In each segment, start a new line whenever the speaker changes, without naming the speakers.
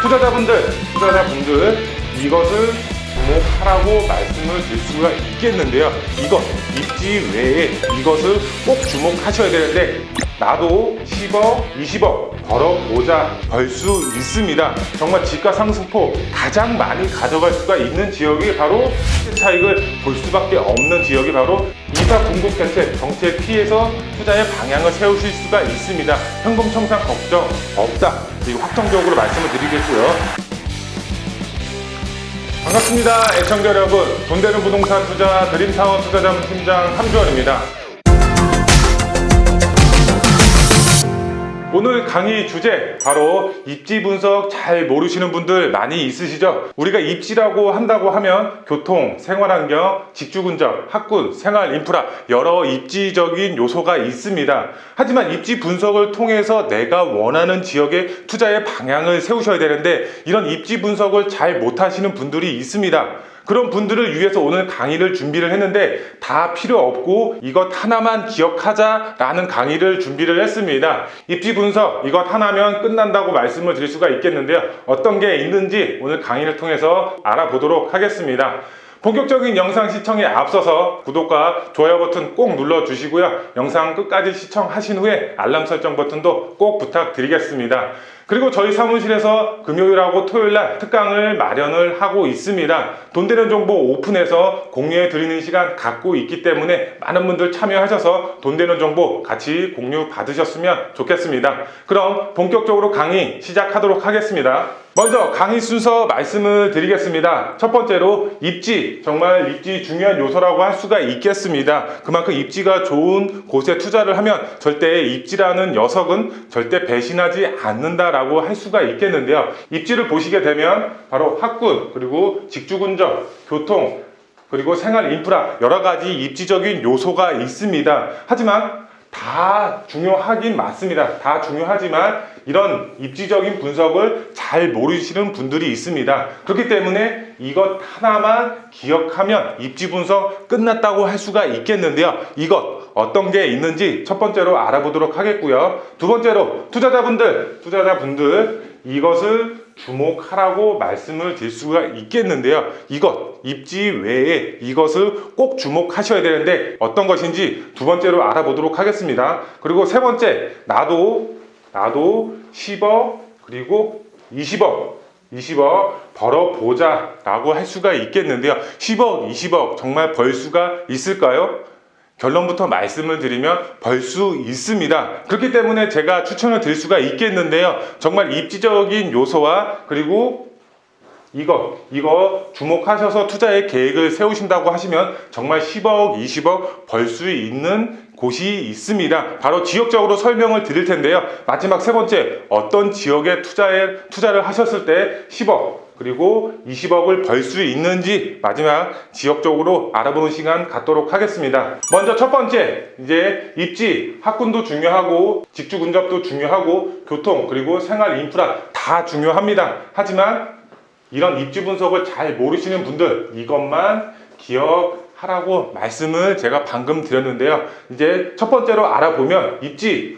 투자자분들 이것을 주목하라고 말씀을 드릴 수가 있겠는데요. 이것, 입지 외에 이것을 꼭 주목하셔야 되는데 나도 10억, 20억 벌어보자 벌 수 있습니다. 정말 지가 상승폭 가장 많이 가져갈 수가 있는 지역이 바로 시세 차익을 볼 수밖에 없는 지역이 바로 이사 공급 혜택 정책 피해서 투자의 방향을 세우실 수가 있습니다. 현금 청산 걱정 없다. 그리고 확정적으로 말씀을 드리겠고요. 반갑습니다. 애청자 여러분, 돈 되는 부동산 투자 드림타워 투자자문 팀장 함주원입니다. 오늘 강의 주제 바로 입지 분석 잘 모르시는 분들 많이 있으시죠? 우리가 입지라고 한다고 하면 교통, 생활환경, 직주근접, 학군, 생활 인프라 여러 입지적인 요소가 있습니다. 하지만 입지 분석을 통해서 내가 원하는 지역의 투자의 방향을 세우셔야 되는데 이런 입지 분석을 잘 못하시는 분들이 있습니다. 그런 분들을 위해서 오늘 강의를 준비를 했는데 다 필요 없고 이것 하나만 기억하자라는 강의를 준비를 했습니다. 입지 분석 이것 하나면 끝난다고 말씀을 드릴 수가 있겠는데요. 어떤 게 있는지 오늘 강의를 통해서 알아보도록 하겠습니다. 본격적인 영상 시청에 앞서서 구독과 좋아요 버튼 꼭 눌러주시고요. 영상 끝까지 시청하신 후에 알람 설정 버튼도 꼭 부탁드리겠습니다. 그리고 저희 사무실에서 금요일하고 토요일날 특강을 마련을 하고 있습니다. 돈 되는 정보 오픈해서 공유해 드리는 시간 갖고 있기 때문에 많은 분들 참여하셔서 돈 되는 정보 같이 공유 받으셨으면 좋겠습니다. 그럼 본격적으로 강의 시작하도록 하겠습니다. 먼저 강의 순서 말씀을 드리겠습니다. 첫 번째로 입지, 정말 입지 중요한 요소라고 할 수가 있겠습니다. 그만큼 입지가 좋은 곳에 투자를 하면 절대 입지라는 녀석은 절대 배신하지 않는다라고 할 수가 있겠는데요. 입지를 보시게 되면 바로 학군, 그리고 직주근접, 교통, 그리고 생활 인프라 여러 가지 입지적인 요소가 있습니다. 하지만 다 중요하긴 맞습니다. 다 중요하지만 이런 입지적인 분석을 잘 모르시는 분들이 있습니다. 그렇기 때문에 이것 하나만 기억하면 입지 분석 끝났다고 할 수가 있겠는데요. 이것 어떤 게 있는지 첫 번째로 알아보도록 하겠고요. 두 번째로 투자자분들 이것을 주목하라고 말씀을 드릴 수가 있겠는데요. 이것, 입지 외에 이것을 꼭 주목하셔야 되는데 어떤 것인지 두 번째로 알아보도록 하겠습니다. 그리고 세 번째, 나도 10억 그리고 20억 벌어보자 라고 할 수가 있겠는데요. 10억, 20억 정말 벌 수가 있을까요? 결론부터 말씀을 드리면 벌 수 있습니다. 그렇기 때문에 제가 추천을 드릴 수가 있겠는데요. 정말 입지적인 요소와 그리고 이거 주목하셔서 투자의 계획을 세우신다고 하시면 정말 10억, 20억 벌 수 있는 곳이 있습니다. 바로 지역적으로 설명을 드릴 텐데요. 마지막 세 번째, 어떤 지역에 투자를 하셨을 때 10억 그리고 20억을 벌 수 있는지 마지막 지역적으로 알아보는 시간 갖도록 하겠습니다. 먼저 첫 번째, 이제 입지, 학군도 중요하고 직주근접도 중요하고 교통 그리고 생활 인프라 다 중요합니다. 하지만 이런 입지 분석을 잘 모르시는 분들 이것만 기억하라고 말씀을 제가 방금 드렸는데요. 이제 첫 번째로 알아보면 입지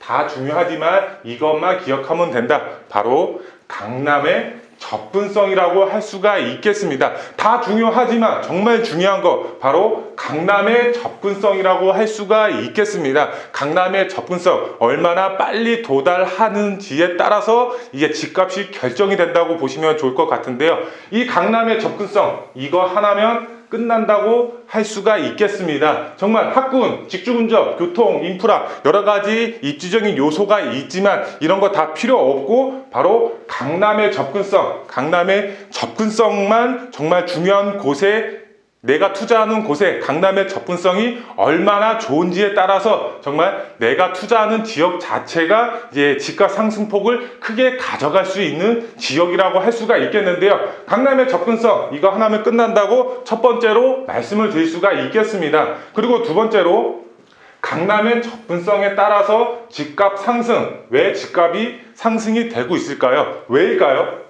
다 중요하지만 이것만 기억하면 된다. 바로 강남의 접근성이라고 할 수가 있겠습니다. 다 중요하지만 정말 중요한 거 바로 강남의 접근성이라고 할 수가 있겠습니다. 강남의 접근성 얼마나 빨리 도달하는지에 따라서 이게 집값이 결정이 된다고 보시면 좋을 것 같은데요. 이 강남의 접근성 이거 하나면 끝난다고 할 수가 있겠습니다. 정말 학군, 직주근접, 교통, 인프라 여러 가지 입지적인 요소가 있지만 이런 거 다 필요 없고 바로 강남의 접근성만 정말 중요한 곳에 내가 투자하는 곳에 강남의 접근성이 얼마나 좋은지에 따라서 정말 내가 투자하는 지역 자체가 이제 집값 상승폭을 크게 가져갈 수 있는 지역이라고 할 수가 있겠는데요. 강남의 접근성 이거 하나면 끝난다고 첫 번째로 말씀을 드릴 수가 있겠습니다. 그리고 두 번째로 강남의 접근성에 따라서 집값 상승, 왜 집값이 상승이 되고 있을까요? 왜일까요?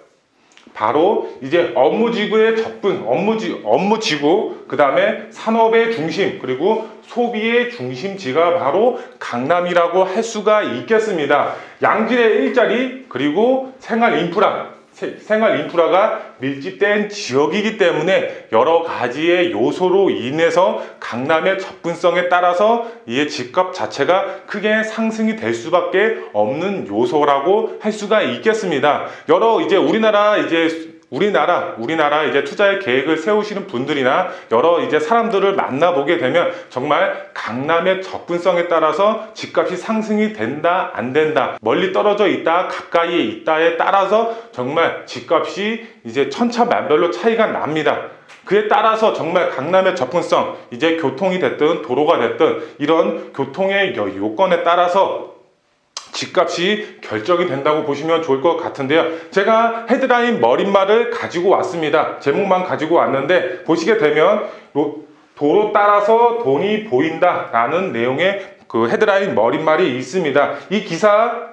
바로 이제 업무지구의 접근, 업무지구, 그 다음에 산업의 중심, 그리고 소비의 중심지가 바로 강남이라고 할 수가 있겠습니다. 양질의 일자리, 그리고 생활 인프라가 밀집된 지역이기 때문에 여러 가지의 요소로 인해서 강남의 접근성에 따라서 이 집값 자체가 크게 상승이 될 수밖에 없는 요소라고 할 수가 있겠습니다. 여러 이제 우리나라 이제 투자의 계획을 세우시는 분들이나 여러 이제 사람들을 만나보게 되면 정말 강남의 접근성에 따라서 집값이 상승이 된다, 안 된다, 멀리 떨어져 있다, 가까이에 있다에 따라서 정말 집값이 이제 천차만별로 차이가 납니다. 그에 따라서 정말 강남의 접근성, 이제 교통이 됐든 도로가 됐든 이런 교통의 요건에 따라서 집값이 결정이 된다고 보시면 좋을 것 같은데요. 제가 헤드라인 머릿말을 가지고 왔습니다. 제목만 가지고 왔는데 보시게 되면 도로 따라서 돈이 보인다 라는 내용의 그 헤드라인 머릿말이 있습니다. 이 기사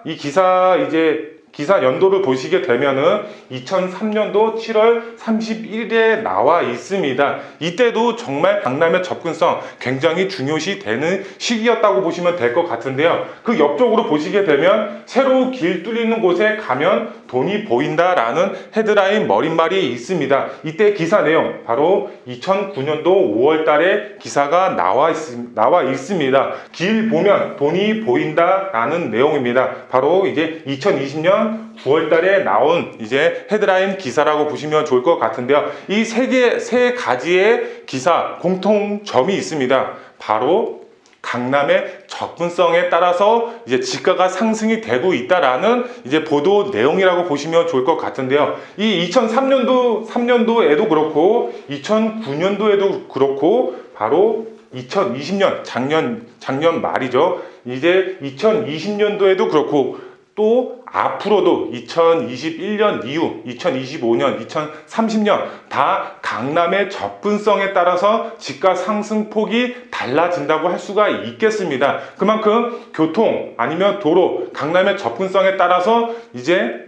연도를 보시게 되면은 2003년도 7월 31일에 나와 있습니다. 이때도 정말 강남의 접근성 굉장히 중요시 되는 시기였다고 보시면 될 것 같은데요. 그 옆쪽으로 보시게 되면 새로 길 뚫리는 곳에 가면 돈이 보인다라는 헤드라인 머릿말이 있습니다. 이때 기사 내용 바로 2009년도 5월 달에 기사가 나와 있습니다. 길 보면 돈이 보인다라는 내용입니다. 바로 이제 2020년 9월 달에 나온 이제 헤드라인 기사라고 보시면 좋을 것 같은데요. 이 세 가지의 기사 공통점이 있습니다. 바로 강남의 접근성에 따라서 이제 지가가 상승이 되고 있다라는 이제 보도 내용이라고 보시면 좋을 것 같은데요. 이 2003년도에도 그렇고 2009년도에도 그렇고 바로 2020년 작년 말이죠. 이제 2020년도에도 그렇고 또 앞으로도 2021년 이후 2025년 2030년 다 강남의 접근성에 따라서 집가 상승폭이 달라진다고 할 수가 있겠습니다. 그만큼 교통 아니면 도로 강남의 접근성에 따라서 이제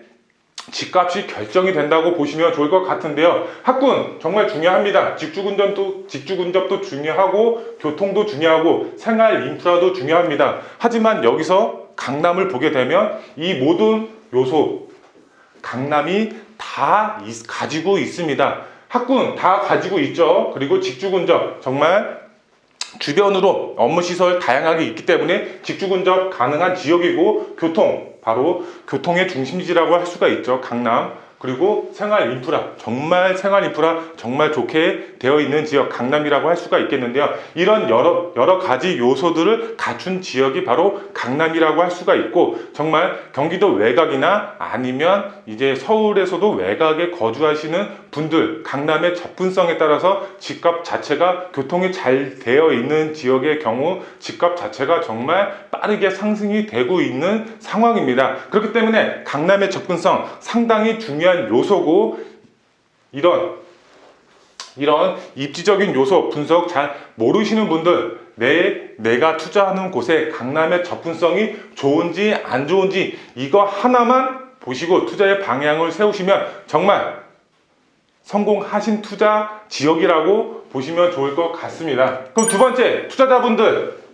집값이 결정이 된다고 보시면 좋을 것 같은데요. 학군 정말 중요합니다. 직주근접도 중요하고 교통도 중요하고 생활 인프라도 중요합니다. 하지만 여기서 강남을 보게 되면 이 모든 요소 강남이 다 가지고 있습니다. 학군 다 가지고 있죠. 그리고 직주근접 정말 주변으로 업무시설 다양하게 있기 때문에 직주근접 가능한 지역이고 교통 바로 교통의 중심지라고 할 수가 있죠. 강남. 그리고 생활 인프라 정말 좋게 되어 있는 지역 강남이라고 할 수가 있겠는데요. 이런 여러 가지 요소들을 갖춘 지역이 바로 강남이라고 할 수가 있고 정말 경기도 외곽이나 아니면 이제 서울에서도 외곽에 거주하시는 분들 강남의 접근성에 따라서 집값 자체가 교통이 잘 되어 있는 지역의 경우 집값 자체가 정말 빠르게 상승이 되고 있는 상황입니다. 그렇기 때문에 강남의 접근성 상당히 중요한 요소고 이런 입지적인 요소 분석 잘 모르시는 분들 내가 투자하는 곳에 강남의 접근성이 좋은지 안 좋은지 이거 하나만 보시고 투자의 방향을 세우시면 정말 성공하신 투자 지역이라고 보시면 좋을 것 같습니다. 그럼 두 번째 투자자분들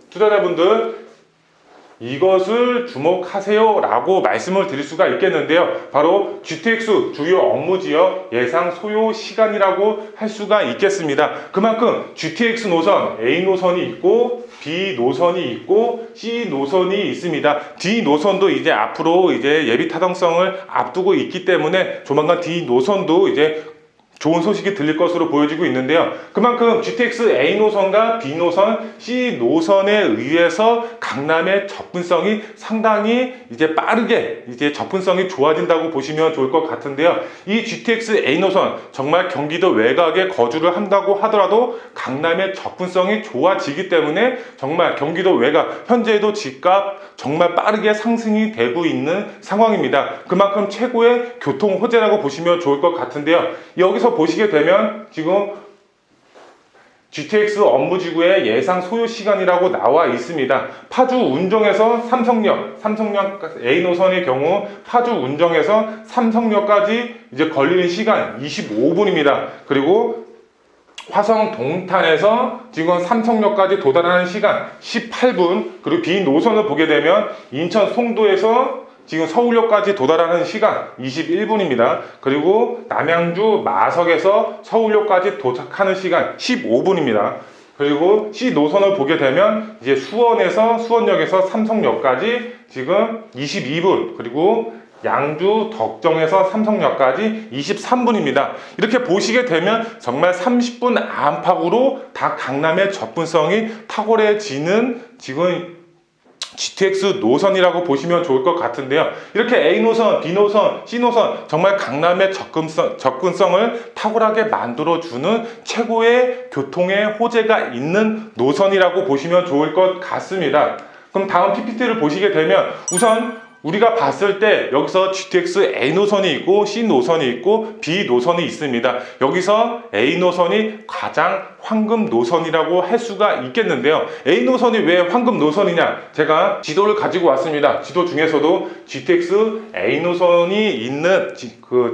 이것을 주목하세요 라고 말씀을 드릴 수가 있겠는데요. 바로 GTX 주요 업무지역 예상 소요 시간이라고 할 수가 있겠습니다. 그만큼 GTX 노선 A 노선이 있고 B 노선이 있고 C 노선이 있습니다. D 노선도 이제 앞으로 이제 예비 타당성을 앞두고 있기 때문에 조만간 D 노선도 이제 좋은 소식이 들릴 것으로 보여지고 있는데요. 그만큼 GTX A 노선과 B 노선, C 노선에 의해서 강남의 접근성이 상당히 이제 빠르게 이제 접근성이 좋아진다고 보시면 좋을 것 같은데요. 이 GTX A 노선 정말 경기도 외곽에 거주를 한다고 하더라도 강남의 접근성이 좋아지기 때문에 정말 경기도 외곽 현재도 집값 정말 빠르게 상승이 되고 있는 상황입니다. 그만큼 최고의 교통 호재라고 보시면 좋을 것 같은데요. 여기서 보시게 되면 지금 GTX 업무지구의 예상 소요 시간이라고 나와 있습니다. 파주 운정에서 삼성역 A 노선의 경우 파주 운정에서 삼성역까지 이제 걸리는 시간 25분입니다. 그리고 화성 동탄에서 지금 삼성역까지 도달하는 시간 18분, 그리고 B 노선을 보게 되면 인천 송도에서 지금 서울역까지 도달하는 시간 21분입니다. 그리고 남양주 마석에서 서울역까지 도착하는 시간 15분입니다. 그리고 C 노선을 보게 되면 이제 수원역에서 삼성역까지 지금 22분, 그리고 양주 덕정에서 삼성역까지 23분입니다. 이렇게 보시게 되면 정말 30분 안팎으로 다 강남의 접근성이 탁월해지는 지금 GTX 노선이라고 보시면 좋을 것 같은데요. 이렇게 A 노선, B 노선, C 노선 정말 강남의 접근성을 탁월하게 만들어주는 최고의 교통의 호재가 있는 노선이라고 보시면 좋을 것 같습니다. 그럼 다음 PPT를 보시게 되면 우선 우리가 봤을 때 여기서 GTX A 노선이 있고 C 노선이 있고 B 노선이 있습니다. 여기서 A 노선이 가장 황금 노선이라고 할 수가 있겠는데요. A 노선이 왜 황금 노선이냐? 제가 지도를 가지고 왔습니다. 지도 중에서도 GTX A 노선이 있는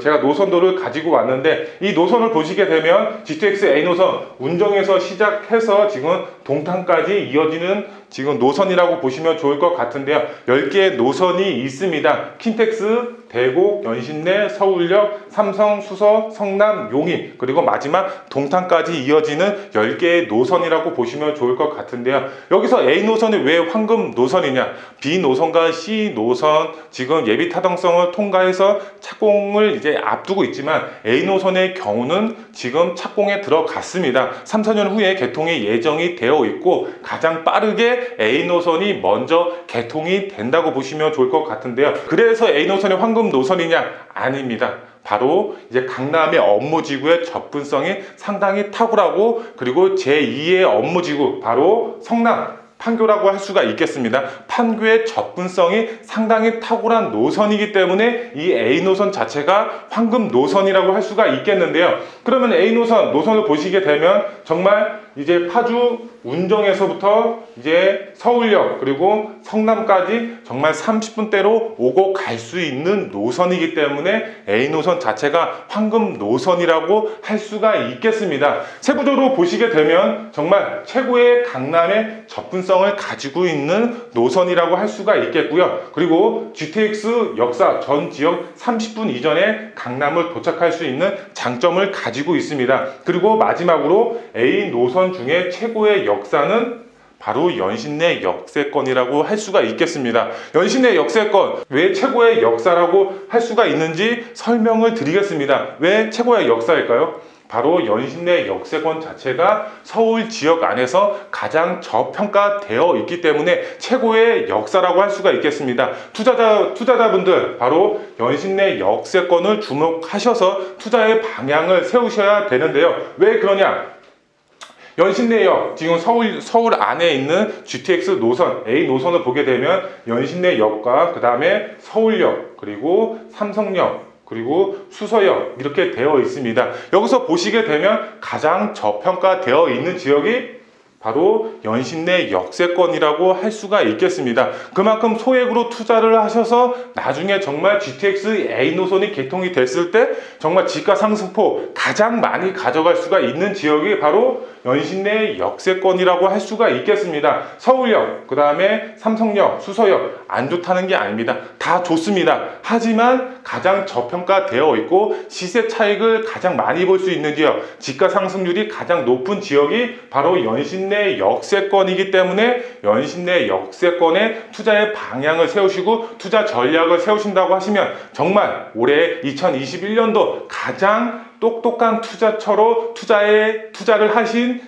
제가 노선도를 가지고 왔는데, 이 노선을 보시게 되면 GTX A 노선 운정에서 시작해서 지금 동탄까지 이어지는 지금 노선이라고 보시면 좋을 것 같은데요. 10개의 노선이 있습니다. 킨텍스, 대곡, 연신내, 서울역, 삼성, 수서, 성남, 용인, 그리고 마지막 동탄까지 이어지는 10개의 노선이라고 보시면 좋을 것 같은데요. 여기서 A 노선이 왜 황금 노선이냐? B 노선과 C 노선 지금 예비 타당성을 통과해서 착공을 이제 앞두고 있지만 A 노선의 경우는 지금 착공에 들어갔습니다. 3, 4년 후에 개통이 예정이 되어 있고 가장 빠르게 A 노선이 먼저 개통이 된다고 보시면 좋을 것 같은데요. 그래서 A 노선이 황금 노선이냐? 아닙니다. 바로 이제 강남의 업무지구의 접근성이 상당히 탁월하고, 그리고 제2의 업무지구 바로 성남 판교라고 할 수가 있겠습니다. 판교의 접근성이 상당히 탁월한 노선이기 때문에 이 A 노선 자체가 황금 노선이라고 할 수가 있겠는데요. 그러면 A 노선을 보시게 되면 정말 이제 파주 운정에서부터 이제 서울역 그리고 성남까지 정말 30분대로 오고 갈 수 있는 노선이기 때문에 A 노선 자체가 황금 노선이라고 할 수가 있겠습니다. 세부적으로 보시게 되면 정말 최고의 강남의 접근성을 가지고 있는 노선이라고 할 수가 있겠고요. 그리고 GTX 역사 전 지역 30분 이전에 강남을 도착할 수 있는 장점을 가지고 있습니다. 그리고 마지막으로 A 노선 중에 최고의 역사는 바로 연신내 역세권이라고 할 수가 있겠습니다. 연신내 역세권, 왜 최고의 역사라고 할 수가 있는지 설명을 드리겠습니다. 왜 최고의 역사일까요? 바로 연신내 역세권 자체가 서울 지역 안에서 가장 저평가되어 있기 때문에 최고의 역사라고 할 수가 있겠습니다. 투자자분들 바로 연신내 역세권을 주목하셔서 투자의 방향을 세우셔야 되는데요. 왜 그러냐? 연신내역, 지금 서울 안에 있는 GTX 노선, A 노선을 보게 되면 연신내역과 그 다음에 서울역, 그리고 삼성역, 그리고 수서역 이렇게 되어 있습니다. 여기서 보시게 되면 가장 저평가되어 있는 지역이 바로 연신내 역세권이라고 할 수가 있겠습니다. 그만큼 소액으로 투자를 하셔서 나중에 정말 GTX A 노선이 개통이 됐을 때 정말 지가 상승폭 가장 많이 가져갈 수가 있는 지역이 바로 연신내 역세권이라고 할 수가 있겠습니다. 서울역, 그 다음에 삼성역, 수서역 안 좋다는 게 아닙니다. 다 좋습니다. 하지만 가장 저평가되어 있고 시세 차익을 가장 많이 볼 수 있는 지역, 지가 상승률이 가장 높은 지역이 바로 연신내 역세권이기 때문에 연신내 역세권에 투자의 방향을 세우시고 투자 전략을 세우신다고 하시면 정말 올해 2021년도 가장 똑똑한 투자처로 투자를 하신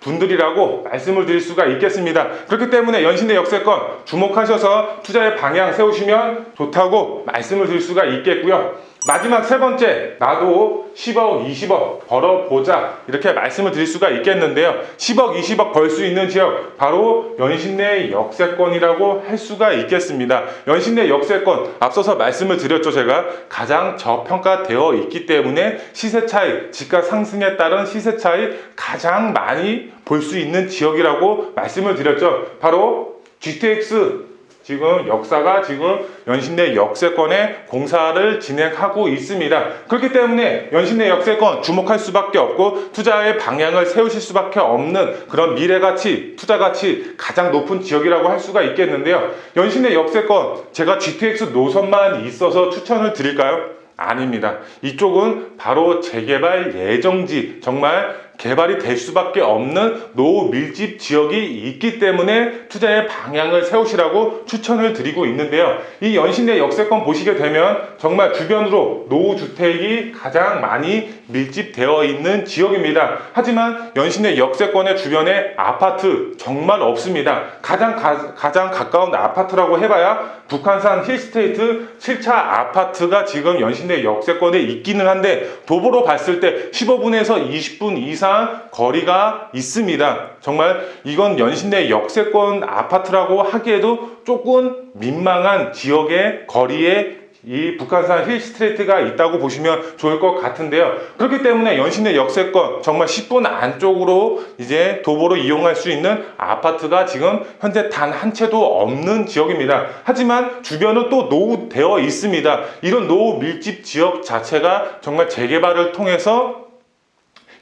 분들이라고 말씀을 드릴 수가 있겠습니다. 그렇기 때문에 연신내 역세권 주목하셔서 투자의 방향 세우시면 좋다고 말씀을 드릴 수가 있겠고요. 마지막 세 번째, 나도 10억, 20억 벌어보자 이렇게 말씀을 드릴 수가 있겠는데요. 10억, 20억 벌 수 있는 지역, 바로 연신내 역세권이라고 할 수가 있겠습니다. 연신내 역세권, 앞서서 말씀을 드렸죠. 제가 가장 저평가되어 있기 때문에 시세 차이, 지가 상승에 따른 시세 차이 가장 많이 볼 수 있는 지역이라고 말씀을 드렸죠. 바로 GTX 지금 역사가 지금 연신내 역세권에 공사를 진행하고 있습니다. 그렇기 때문에 연신내 역세권 주목할 수밖에 없고 투자의 방향을 세우실 수밖에 없는 그런 미래가치, 투자가치 가장 높은 지역이라고 할 수가 있겠는데요. 연신내 역세권, 제가 GTX 노선만 있어서 추천을 드릴까요? 아닙니다. 이쪽은 바로 재개발 예정지, 정말 개발이 될 수밖에 없는 노후 밀집 지역이 있기 때문에 투자의 방향을 세우시라고 추천을 드리고 있는데요. 이 연신내 역세권 보시게 되면 정말 주변으로 노후 주택이 가장 많이 밀집되어 있는 지역입니다. 하지만 연신내 역세권의 주변에 아파트 정말 없습니다. 가장 가까운 아파트라고 해봐야 북한산 힐스테이트 7차 아파트가 지금 연신내 역세권에 있기는 한데 도보로 봤을 때 15분에서 20분 이상 거리가 있습니다. 정말 이건 연신내 역세권 아파트라고 하기에도 조금 민망한 지역의 거리에 이 북한산 힐스트레이트가 있다고 보시면 좋을 것 같은데요. 그렇기 때문에 연신내 역세권 정말 10분 안쪽으로 이제 도보로 이용할 수 있는 아파트가 지금 현재 단 한 채도 없는 지역입니다. 하지만 주변은 또 노후되어 있습니다. 이런 노후 밀집 지역 자체가 정말 재개발을 통해서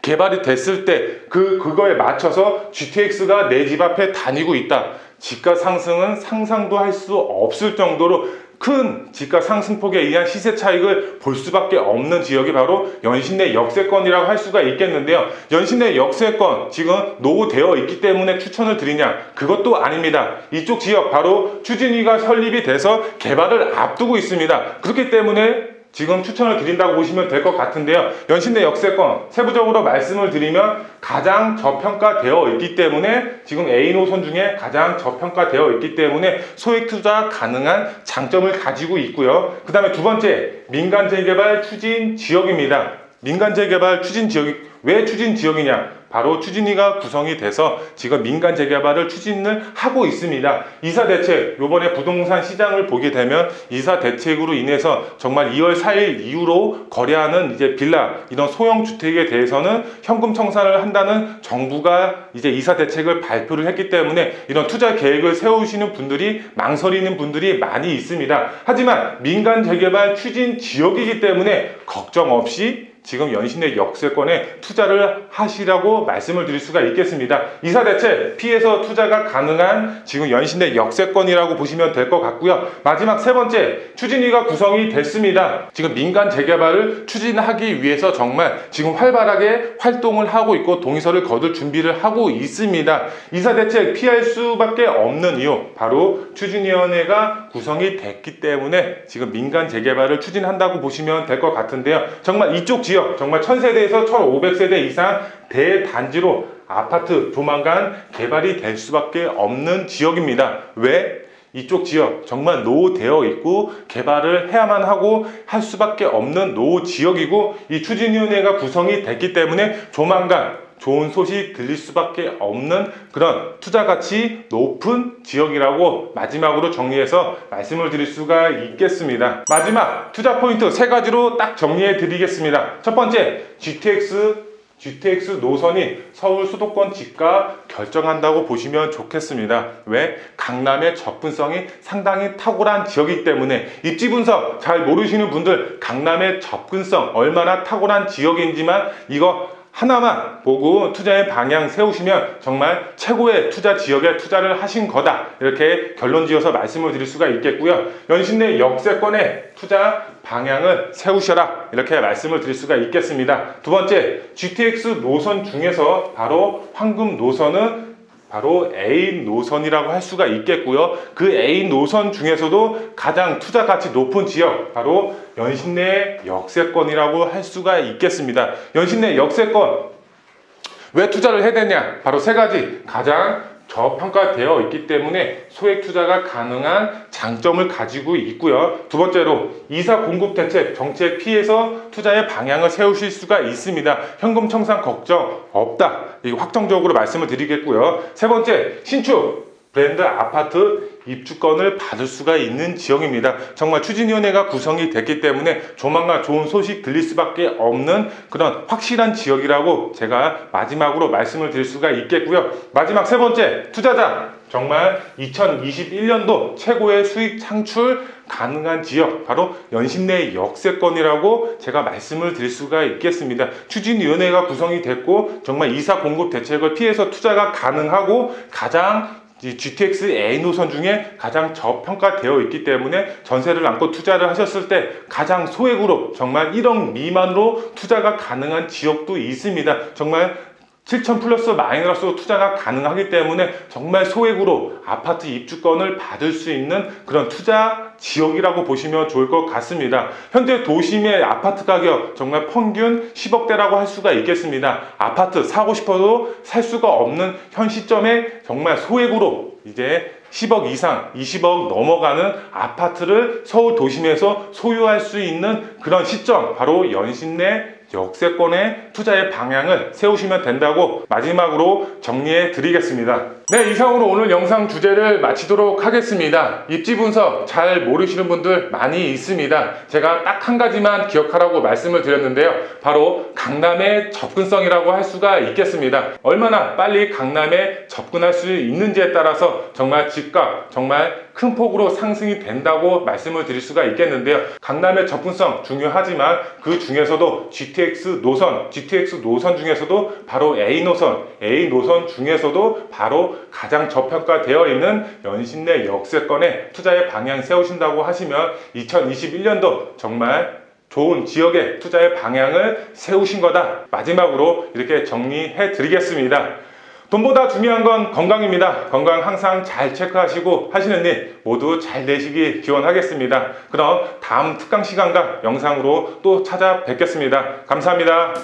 개발이 됐을 때 그거에 맞춰서 GTX가 내 집 앞에 다니고 있다. 지가 상승은 상상도 할 수 없을 정도로 큰 지가 상승폭에 의한 시세 차익을 볼 수밖에 없는 지역이 바로 연신내 역세권이라고 할 수가 있겠는데요. 연신내 역세권 지금 노후되어 있기 때문에 추천을 드리냐? 그것도 아닙니다. 이쪽 지역 바로 추진위가 설립이 돼서 개발을 앞두고 있습니다. 그렇기 때문에 지금 추천을 드린다고 보시면 될 것 같은데요. 연신내 역세권 세부적으로 말씀을 드리면 가장 저평가되어 있기 때문에 지금 A 노선 중에 가장 저평가되어 있기 때문에 소액 투자 가능한 장점을 가지고 있고요. 그 다음에 두 번째, 민간 재개발 추진 지역입니다. 민간 재개발 추진 지역이 왜 추진 지역이냐? 바로 추진위가 구성이 돼서 지금 민간 재개발을 추진을 하고 있습니다. 이사 대책, 요번에 부동산 시장을 보게 되면 이사 대책으로 인해서 정말 2월 4일 이후로 거래하는 이제 빌라, 이런 소형 주택에 대해서는 현금 청산을 한다는 정부가 이제 이사 대책을 발표를 했기 때문에 이런 투자 계획을 세우시는 분들이 망설이는 분들이 많이 있습니다. 하지만 민간 재개발 추진 지역이기 때문에 걱정 없이 지금 연신내 역세권에 투자를 하시라고 말씀을 드릴 수가 있겠습니다. 이사 대책 피해서 투자가 가능한 지금 연신내 역세권이라고 보시면 될 것 같고요. 마지막 세 번째, 추진위가 구성이 됐습니다. 지금 민간 재개발을 추진하기 위해서 정말 지금 활발하게 활동을 하고 있고 동의서를 거둘 준비를 하고 있습니다. 이사 대책 피할 수밖에 없는 이유, 바로 추진위원회가 구성이 됐기 때문에 지금 민간 재개발을 추진한다고 보시면 될 것 같은데요. 정말 이쪽 지역 정말 1000세대에서 1500세대 이상 대단지로 아파트 조만간 개발이 될 수밖에 없는 지역입니다. 왜? 이쪽 지역 정말 노후되어 있고 개발을 해야만 하고 할 수밖에 없는 노후 지역이고 이 추진위원회가 구성이 됐기 때문에 조만간 좋은 소식 들릴 수밖에 없는 그런 투자가치 높은 지역이라고 마지막으로 정리해서 말씀을 드릴 수가 있겠습니다. 마지막 투자 포인트 세 가지로 딱 정리해 드리겠습니다. 첫 번째, GTX 노선이 서울 수도권 집가 결정한다고 보시면 좋겠습니다. 왜? 강남의 접근성이 상당히 탁월한 지역이기 때문에 입지 분석 잘 모르시는 분들 강남의 접근성 얼마나 탁월한 지역인지만 이거 하나만 보고 투자의 방향 세우시면 정말 최고의 투자 지역에 투자를 하신 거다, 이렇게 결론 지어서 말씀을 드릴 수가 있겠고요. 연신내 역세권에 투자 방향을 세우셔라, 이렇게 말씀을 드릴 수가 있겠습니다. 두 번째, GTX 노선 중에서 바로 황금 노선은 바로 A 노선이라고 할 수가 있겠고요. 그 A 노선 중에서도 가장 투자 가치 높은 지역, 바로 연신내 역세권이라고 할 수가 있겠습니다. 연신내 역세권 왜 투자를 해야 되냐? 바로 세 가지. 가장 저평가되어 있기 때문에 소액 투자가 가능한 장점을 가지고 있고요. 두 번째로 이사 공급 대책 정책 피해서 투자의 방향을 세우실 수가 있습니다. 현금 청산 걱정 없다. 이거 확정적으로 말씀을 드리겠고요. 세 번째, 신축 브랜드 아파트 입주권을 받을 수가 있는 지역입니다. 정말 추진위원회가 구성이 됐기 때문에 조만간 좋은 소식 들릴 수밖에 없는 그런 확실한 지역이라고 제가 마지막으로 말씀을 드릴 수가 있겠고요. 마지막 세 번째, 투자자. 정말 2021년도 최고의 수익 창출 가능한 지역, 바로 연신내 역세권이라고 제가 말씀을 드릴 수가 있겠습니다. 추진위원회가 구성이 됐고 정말 이사 공급 대책을 피해서 투자가 가능하고 가장 GTX A 노선 중에 가장 저평가되어 있기 때문에 전세를 안고 투자를 하셨을 때 가장 소액으로 정말 1억 미만으로 투자가 가능한 지역도 있습니다. 정말 7천 플러스 마이너스로 투자가 가능하기 때문에 정말 소액으로 아파트 입주권을 받을 수 있는 그런 투자 지역이라고 보시면 좋을 것 같습니다. 현재 도심의 아파트 가격 정말 평균 10억대라고 할 수가 있겠습니다. 아파트 사고 싶어도 살 수가 없는 현 시점에 정말 소액으로 이제 10억 이상, 20억 넘어가는 아파트를 서울 도심에서 소유할 수 있는 그런 시점, 바로 연신내 역세권의 투자의 방향을 세우시면 된다고 마지막으로 정리해 드리겠습니다. 네, 이상으로 오늘 영상 주제를 마치도록 하겠습니다. 입지 분석 잘 모르시는 분들 많이 있습니다. 제가 딱 한 가지만 기억하라고 말씀을 드렸는데요. 바로 강남의 접근성이라고 할 수가 있겠습니다. 얼마나 빨리 강남에 접근할 수 있는지에 따라서 정말 집값 정말 큰 폭으로 상승이 된다고 말씀을 드릴 수가 있겠는데요. 강남의 접근성 중요하지만 그 중에서도 GTX 노선 중에서도 바로 A 노선 중에서도 바로 가장 저평가되어 있는 연신내 역세권에 투자의 방향 세우신다고 하시면 2021년도 정말 좋은 지역의 투자의 방향을 세우신 거다. 마지막으로 이렇게 정리해 드리겠습니다. 돈보다 중요한 건 건강입니다. 건강 항상 잘 체크하시고 하시는 일 모두 잘 되시길 기원하겠습니다. 그럼 다음 특강 시간과 영상으로 또 찾아뵙겠습니다. 감사합니다.